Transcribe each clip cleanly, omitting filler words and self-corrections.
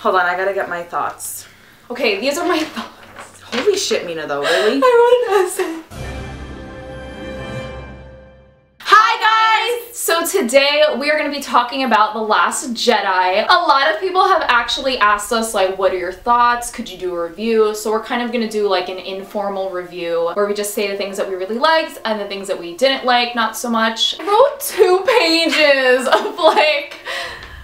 Hold on, I gotta get my thoughts. Okay, these are my thoughts. Holy shit, Mina, though, really? I wrote an essay. Hi guys! So today we are going to be talking about The Last Jedi. A lot of people have actually asked us like, what are your thoughts? Could you do a review? So we're kind of going to do like an informal review where we just say the things that we really liked and the things that we didn't like, not so much. I wrote 2 pages of like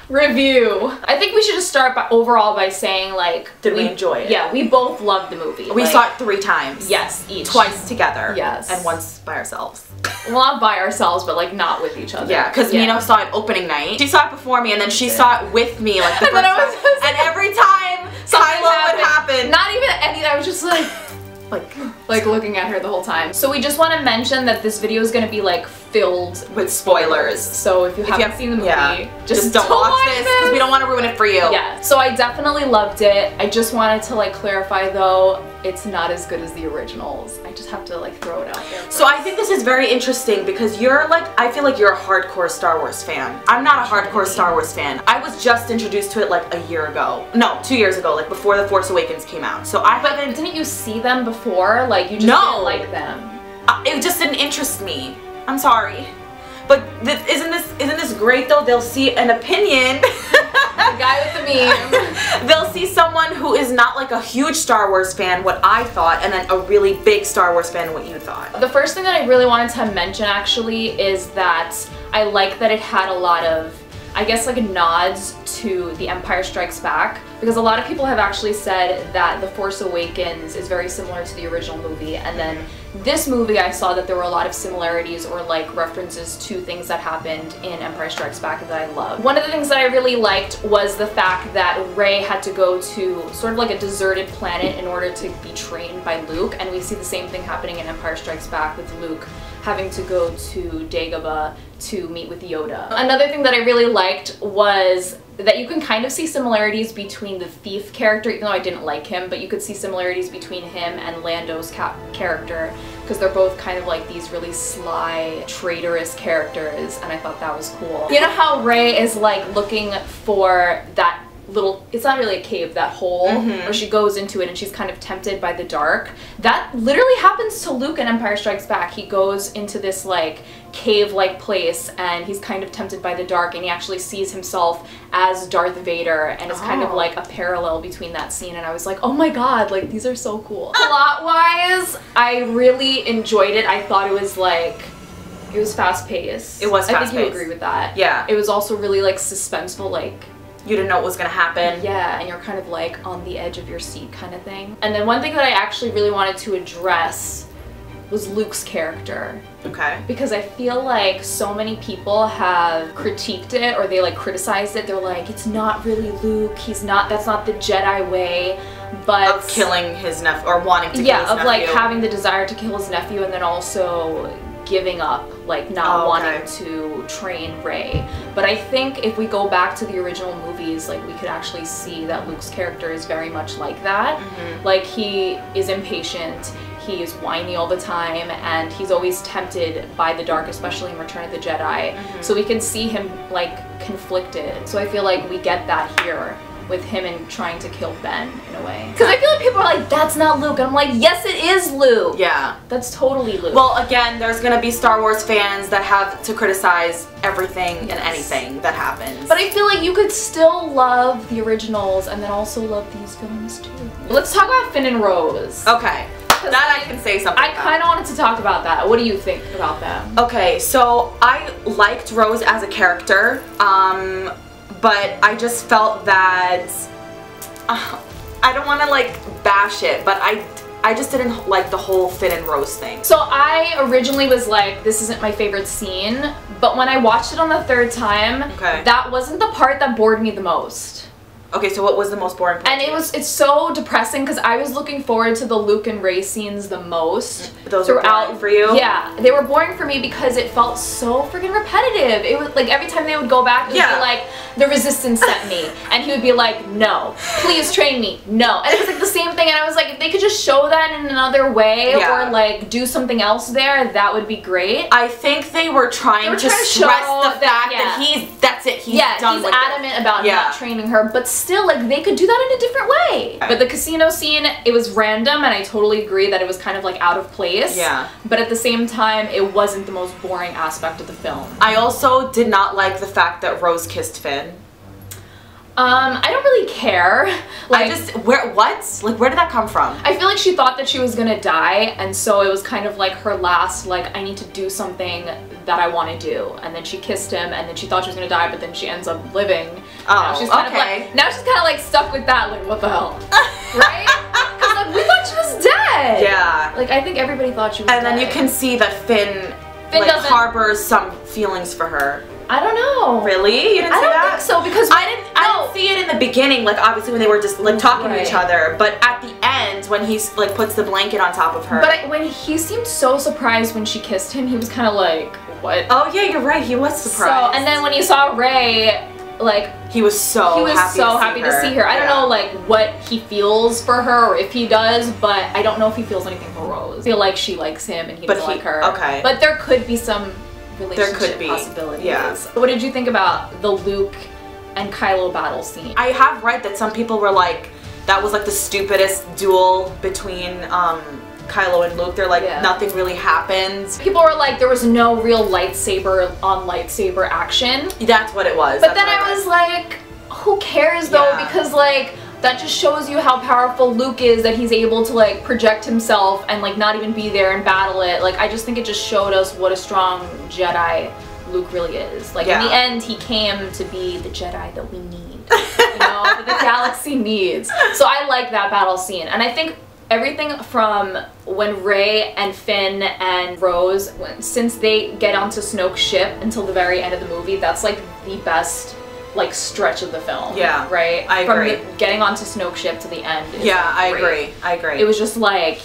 review. I think we should just start overall by saying like, did we enjoy it? Yeah, we both loved the movie. We saw it 3 times. Yes, each. Twice together. Yes. And once by ourselves. Well, not by ourselves, but like not with each other. Yeah, because Mina saw it opening night. She saw it before me, and then she saw it with me like the first time. And every time Kylo would happen. Not even any, I was just like looking at her the whole time. So we just want to mention that this video is going to be like filled with spoilers. So if you haven't seen the movie, just don't watch this because we don't want to ruin it for you. Yeah. So I definitely loved it. I just wanted to like clarify though, it's not as good as the originals. I just have to like throw it out there first. So I think this is very interesting because you're like, I feel like you're a hardcore Star Wars fan. I'm not a hardcore Star Wars fan. I was just introduced to it like a year ago. No, 2 years ago, like before The Force Awakens came out. So But didn't you see them before? Like you just didn't like them? It just didn't interest me. I'm sorry. But isn't this great though? They'll see an opinion. The guy with the meme. They'll see someone who is not like a huge Star Wars fan, what I thought, and then a really big Star Wars fan, what you thought. The first thing that I really wanted to mention actually is that I like that it had a lot of, I guess, like nods to The Empire Strikes Back, because a lot of people have actually said that The Force Awakens is very similar to the original movie, and then this movie I saw that there were a lot of similarities or like references to things that happened in Empire Strikes Back that I loved. One of the things that I really liked was the fact that Rey had to go to sort of like a deserted planet in order to be trained by Luke, and we see the same thing happening in Empire Strikes Back with Luke having to go to Dagobah to meet with Yoda. Another thing that I really liked was that you can kind of see similarities between the thief character, even though I didn't like him, but you could see similarities between him and Lando's character, because they're both kind of like these really sly, traitorous characters, and I thought that was cool. You know how Rey is like looking for that little, it's not really a cave, that hole where she goes into it and she's kind of tempted by the dark? That literally happens to Luke in Empire Strikes Back. He goes into this like cave-like place and he's kind of tempted by the dark, and he actually sees himself as Darth Vader, and it's kind of like a parallel between that scene, and I was like, oh my god, like these are so cool. Plot-wise, I really enjoyed it. I thought it was like, it was fast-paced. It was fast-paced. I think you agree with that. Yeah. It was also really like suspenseful, like you didn't know what was gonna happen. Yeah, and you're kind of like on the edge of your seat kind of thing. And then one thing that I actually really wanted to address was Luke's character. Okay. Because I feel like so many people have critiqued it, or they like criticized it. They're like, it's not really Luke, he's not, that's not the Jedi way. But of killing his nephew, or wanting to kill his nephew. Yeah, of like having the desire to kill his nephew, and then also giving up, like not wanting to train Rey. But I think if we go back to the original movies, like we could actually see that Luke's character is very much like that. Like he is impatient, he is whiny all the time, and he's always tempted by the dark, especially in Return of the Jedi. So we can see him like conflicted. So I feel like we get that here with him and trying to kill Ben in a way. Because I feel like people are like, that's not Luke. And I'm like, yes it is Luke. Yeah. That's totally Luke. Well, again, there's gonna be Star Wars fans that have to criticize everything and anything that happens. But I feel like you could still love the originals and then also love these films too. Let's talk about Finn and Rose. Okay. That I can say something about. I kind of wanted to talk about that. What do you think about them? Okay, so I liked Rose as a character. But I just felt that, I don't want to like bash it, but I just didn't like the whole Finn and Rose thing. So I originally was like, this isn't my favorite scene, but when I watched it on the 3rd time, that wasn't the part that bored me the most. Okay, so what was the most boring part? And it's so depressing because I was looking forward to the Luke and Rey scenes the most. Those were boring for you? Yeah, they were boring for me because it felt so freaking repetitive. It was like every time they would go back, it would be like, the Resistance sent me. And he would be like, no, please train me, no. And it was like the same thing, and I was like, if they could just show that in another way or like do something else there, that would be great. I think they were trying to stress the fact that he's done with it. He's adamant about not training her, but still, like, they could do that in a different way. But the casino scene, it was random, and I totally agree that it was kind of, like, out of place. Yeah. But at the same time, it wasn't the most boring aspect of the film. I also did not like the fact that Rose kissed Finn. I don't really care. Like, where did that come from? I feel like she thought that she was gonna die, and so it was kind of like her last, like, I need to do something that I want to do. And then she kissed him, and then she thought she was gonna die, but then she ends up living. Oh, now she's kind of like stuck with that, like, what the hell? Right? Because, like, we thought she was dead. Yeah. Like, I think everybody thought she was dead. And then you can see that Finn like, harbors some feelings for her. I don't know. Really? You didn't see that? I don't think so, because I didn't see it in the beginning, like obviously when they were just like talking to each other, but at the end when he's like puts the blanket on top of her. But when he seemed so surprised when she kissed him, he was kind of like, what? Oh yeah, you're right, he was surprised. So, and then when you saw Rey, like, he was so happy to see her. I don't know, like, what he feels for her, or if he does, but I don't know if he feels anything for Rose. I feel like she likes him and he doesn't like her. Okay. But there could be some relationship there could be possibilities. Yeah. What did you think about the Luke and Kylo battle scene? I have read that some people were like, that was like the stupidest duel between Kylo and Luke. They're like, nothing really happened. People were like, there was no real lightsaber on lightsaber action. That's what it was. But then I was like, who cares though? Because like, that just shows you how powerful Luke is, that he's able to like project himself and like not even be there and battle it. Like, I just think it just showed us what a strong Jedi Luke really is. Like, in the end, he came to be the Jedi that we need. You know, that the galaxy needs. So I like that battle scene. And I think everything from when Rey and Finn and Rose, since they get onto Snoke's ship until the very end of the movie, that's like the best like stretch of the film. Yeah. Right? I agree. From getting onto Snoke's ship to the end. Yeah, I agree. I agree. It was just like,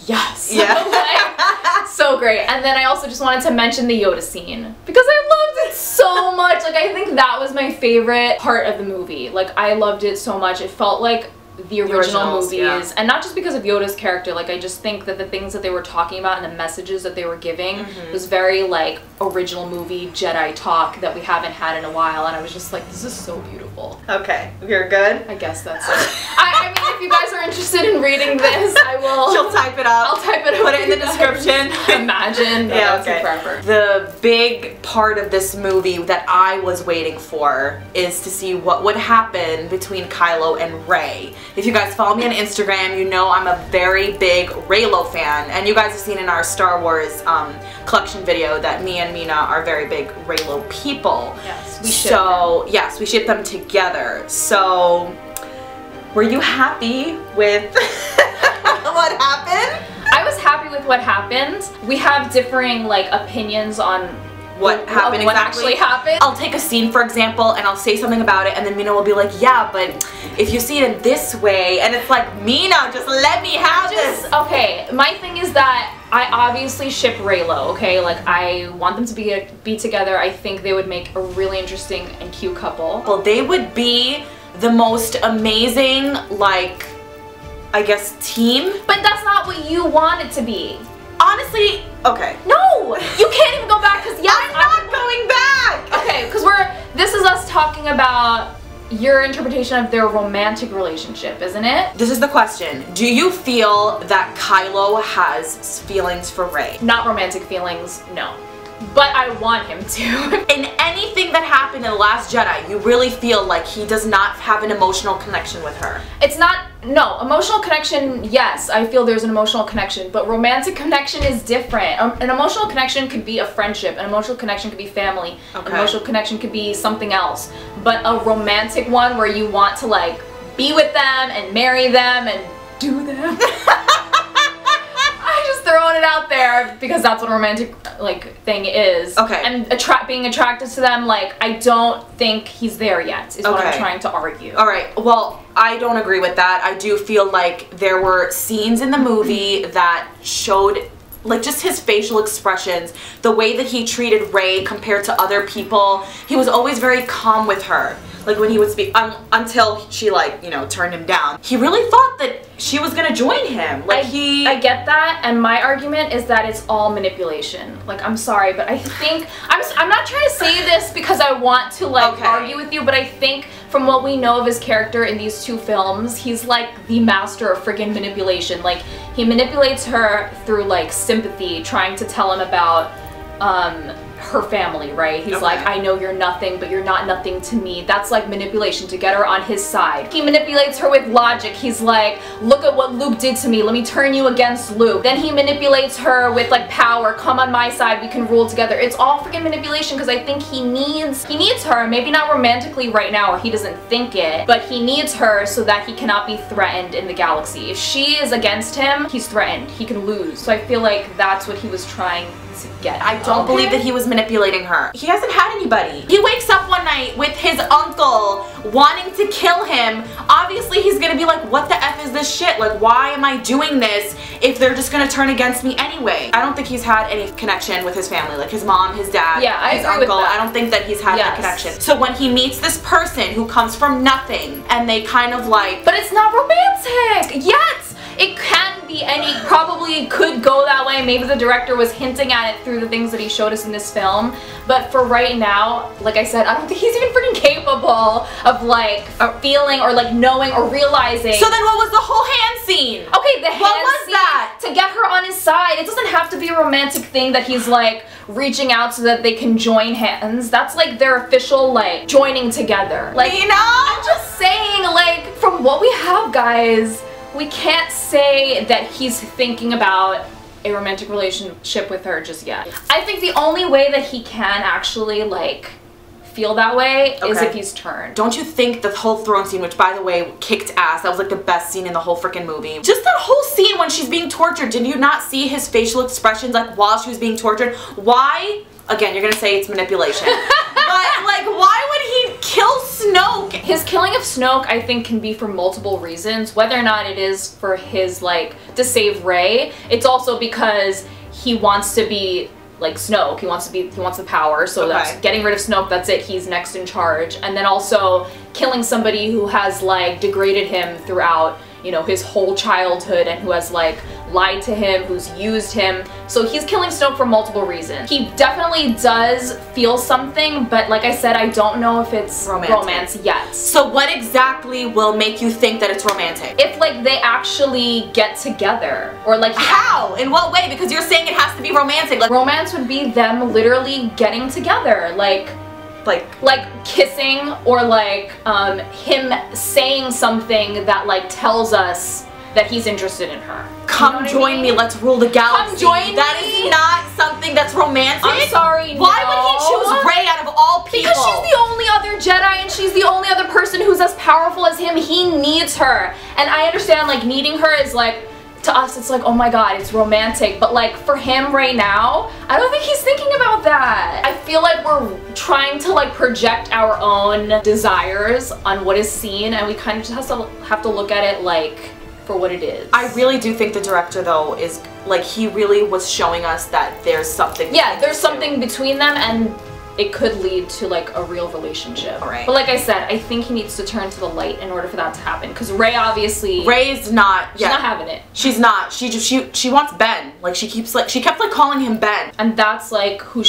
yes. Yeah. Like, so great. And then I also just wanted to mention the Yoda scene because I loved it so much. Like, I think that was my favorite part of the movie. Like, I loved it so much. It felt like the original movies, and not just because of Yoda's character. Like, I just think that the things that they were talking about and the messages that they were giving was very like original movie Jedi talk that we haven't had in a while, and I was just like, this is so beautiful. Okay, you're good? I guess that's it. I mean, if you guys are interested in reading this, I will. She'll type it up. I'll type it up. Put it in the description. Imagine. Yeah, okay. Forever. The big part of this movie that I was waiting for is to see what would happen between Kylo and Rey. If you guys follow me on Instagram, you know I'm a very big Reylo fan, and you guys have seen in our Star Wars collection video that me and Mina are very big Reylo people. Yes, we ship them. Yes, we ship them together. So, were you happy with what happened? I was happy with what happened. We have differing like opinions on what happened what actually happened. I'll take a scene, for example, and I'll say something about it, and then Mina will be like, yeah, but if you see it in this way, and it's like, Mina, just let me have this. Okay, my thing is that I obviously ship Reylo, okay? Like, I want them to be together. I think they would make a really interesting and cute couple. Well, they would be the most amazing, like, I guess, team. But that's not what you want it to be. Honestly, okay. No! You can't even go back, because yes, I'm not going back! Okay, because this is us talking about your interpretation of their romantic relationship, isn't it? This is the question. Do you feel that Kylo has feelings for Rey? Not romantic feelings, no. But I want him to. In anything that happened in The Last Jedi, you really feel like he does not have an emotional connection with her. It's not, no, emotional connection, yes, I feel there's an emotional connection, but romantic connection is different. An emotional connection could be a friendship, an emotional connection could be family, an emotional connection could be something else. But a romantic one where you want to like be with them and marry them and do them. Throwing it out there because that's what a romantic like thing is. Okay. And being attracted to them, like, I don't think he's there yet is what I'm trying to argue. Alright, well, I don't agree with that. I do feel like there were scenes in the movie that showed like just his facial expressions, the way that he treated Rey compared to other people. He was always very calm with her. like when he would speak, until she like, you know, turned him down. He really thought that she was gonna join him. Like I get that, and my argument is that it's all manipulation. Like, I'm sorry, but I think, I'm not trying to say this because I want to like argue with you, but I think from what we know of his character in these 2 films, he's like the master of friggin' manipulation. Like, he manipulates her through like sympathy, trying to tell him about her family, right? He's like, I know you're nothing, but you're not nothing to me. That's like manipulation to get her on his side. He manipulates her with logic. He's like, look at what Luke did to me. Let me turn you against Luke. Then he manipulates her with like power. Come on my side. We can rule together. It's all freaking manipulation because I think he needs her. Maybe not romantically right now, or he doesn't think it, but he needs her so that he cannot be threatened in the galaxy. If she is against him, he's threatened. He can lose. So I feel like that's what he was trying to get. I don't believe that he was manipulating her. He hasn't had anybody. He wakes up one night with his uncle wanting to kill him. Obviously he's gonna be like, what the F is this shit? Like, why am I doing this if they're just gonna turn against me anyway? I don't think he's had any connection with his family, like his mom, his dad, his uncle. I don't think that he's had that connection. So when he meets this person who comes from nothing and they kind of like... But it's not romantic yet! It can be, and it probably could go that way. Maybe the director was hinting at it through the things that he showed us in this film. But for right now, like I said, I don't think he's even freaking capable of like feeling or like knowing or realizing. So then what was the whole hand scene? Okay, the hand scene to get her on his side. It doesn't have to be a romantic thing that he's like reaching out so that they can join hands. That's like their official like joining together. Like, you know? I'm just saying, like, from what we have, guys, we can't say that he's thinking about a romantic relationship with her just yet. I think the only way that he can actually like feel that way is if he's turned. Don't you think the whole throne scene, which by the way kicked ass, that was like the best scene in the whole freaking movie. Just that whole scene when she's being tortured, did you not see his facial expressions like while she was being tortured? Why? Again, you're gonna say it's manipulation. But like, why would he kill Snoke? His killing of Snoke, I think, can be for multiple reasons. Whether or not it is for his like to save Rey, it's also because he wants to be like Snoke. He wants the power. So that's getting rid of Snoke. That's it. He's next in charge. And then also killing somebody who has like degraded him throughout, you know, his whole childhood, and who has like lied to him, who's used him. So he's killing Snoke for multiple reasons. He definitely does feel something, but like I said, I don't know if it's romance yet. So what exactly will make you think that it's romantic? If like they actually get together, or like how? In what way? Because you're saying it has to be romantic. Like, romance would be them literally getting together, like kissing, or like him saying something that like tells us that he's interested in her. Come join me, let's rule the galaxy. Come join me. That is not something that's romantic. I'm sorry, Why would he choose Rey out of all people? Because she's the only other Jedi, and she's the only other person who's as powerful as him. He needs her. And I understand like needing her is like, to us it's like, oh my god, it's romantic, but like for him right now, I don't think he's thinking about that. I feel like we're trying to like project our own desires on what is seen, and we kind of just have to look at it like for what it is. I really do think the director though is like, he really was showing us that there's something. Yeah, there's something between them, and it could lead to like a real relationship. Right. But like I said, I think he needs to turn to the light in order for that to happen. Because Rey obviously, Rey's not. She's not having it. She's not. She wants Ben. Like she kept like calling him Ben. And that's like who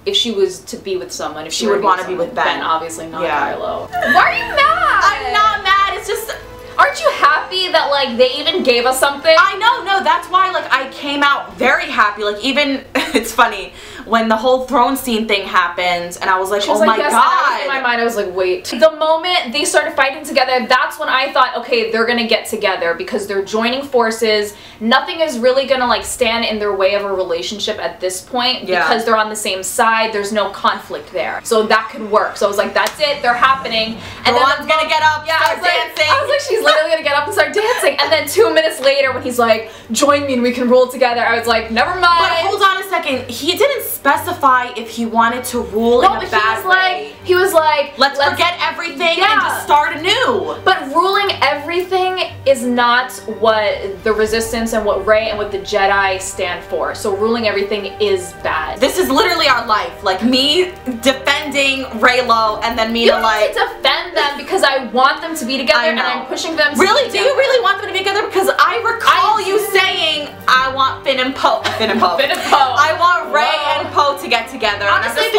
if she was to be with someone, if she would want to be with Ben. Ben, obviously not Kylo. Why are you mad? I'm not mad. It's just. Aren't you happy that like they even gave us something? I know, no, that's why like I came out very happy. Like even, it's funny, when the whole throne scene thing happened and I was like, oh my god. In my mind I was like, wait. The moment they started fighting together, that's when I thought, okay, they're gonna get together because they're joining forces. Nothing is really gonna like stand in their way of a relationship at this point because they're on the same side. There's no conflict there. So that could work. So I was like, that's it, they're happening. And then one's gonna get up, start dancing. I was like, she's literally gonna get up and start dancing. And then 2 minutes later when he's like, join me and we can rule together, I was like, never mind. But hold on a second, he didn't specify if he wanted to rule in a bad way. He was like, let's forget everything and just start anew. But ruling everything is not what the Resistance and what Rey and what the Jedi stand for. So ruling everything is bad. This is literally our life. Like me defending Reylo and then me you to like... You don't need to defend them because I want them to be together and I'm pushing them to really? be together. Do you really want them to be together? Because I recall you saying, I want Finn and Poe. Finn and Poe. I want Rey and Poe to get together. Honestly,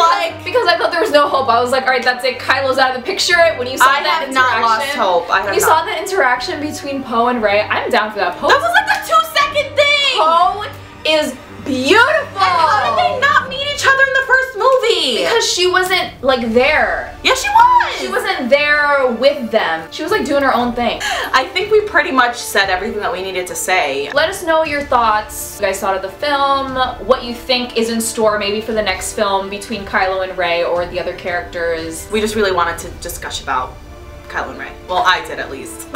because I thought there was no hope. I was like, alright, that's it. Kylo's out of the picture. When you saw that interaction, not lost hope. You saw that interaction between Poe and Rey. I'm down for that. Poe. That was like a 2-second thing. Poe is beautiful. And how did they not meet each other in the first movie? Because she wasn't like there. Yeah, she was. She wasn't there with them. She was like doing her own thing. I think we pretty much said everything that we needed to say. Let us know your thoughts. You guys thought of the film, what you think is in store maybe for the next film between Kylo and Rey or the other characters. We just really wanted to just gush about Kylo and Rey. Well, I did at least.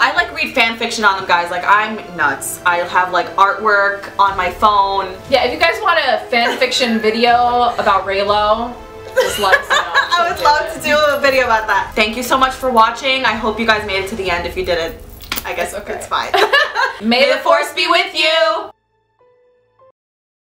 I like read fan fiction on them, guys. Like, I'm nuts. I have like artwork on my phone. Yeah, if you guys want a fan fiction video about Reylo, just let us know. I would love to do a video about that. Thank you so much for watching. I hope you guys made it to the end. If you didn't, I guess it's fine. May the Force be with you!